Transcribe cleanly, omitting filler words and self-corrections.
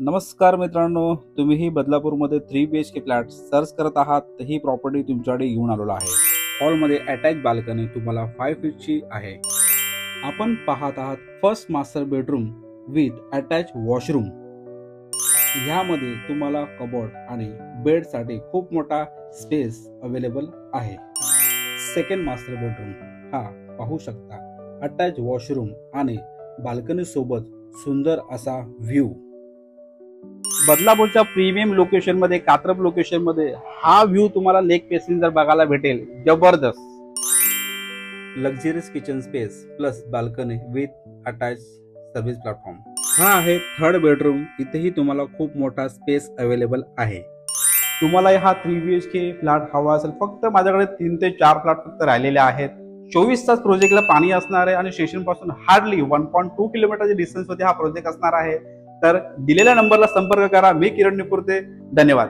नमस्कार मित्रांनो, तुम्हीही बदलापूरमध्ये 3 BHK फ्लॅट सर्च करत आहात तर ही प्रॉपर्टी तुमच्याकडे घेऊन आलेलो आहे। हॉलमध्ये अटॅच बाल्कनी तुम्हाला 5 फीटची आहे। आपण पाहत आहात first master bedroom with attach washroom. ह्यामध्ये तुम्हाला कबोर्ड आणि बेडसाठी खूप मोठा स्पेस अवेलेबल आहे। सेकंड मास्टर बेडरूम हा पाहू शकता, अटॅच वॉशरूम आणि बाल्कनी सोबत सुंदर असा व्ह्यू। बदलापूरच्या प्रीमियम लोकेशन मध्ये, कात्रप लोकेशन मध्ये हा व्ह्यू तुम्हाला लेक पॅसेंजर बघायला भेटेल। जबरदस्त luxurious kitchen space plus balcony with attach service platform. हा आहे थर्ड बेडरूम। इथेही तुम्हाला खूप मोठा स्पेस अवेलेबल आहे। तुम्हाला हा 3 BHK फ्लॅट हवा असेल, फक्त माझ्याकडे 3 ते 4 फ्लॅट फक्त राहिलेले आहेत। 24 तास प्रोजेक्टला पाणी असणार आहे आणि स्टेशन पासून हार्डली 1.2 किलोमीटरच्या डिस्टन्स मध्ये हा प्रोजेक्ट असणार आहे। तर दिलेल्या नंबरला संपर्क करा। मी किरण निपुर्ते, धन्यवाद।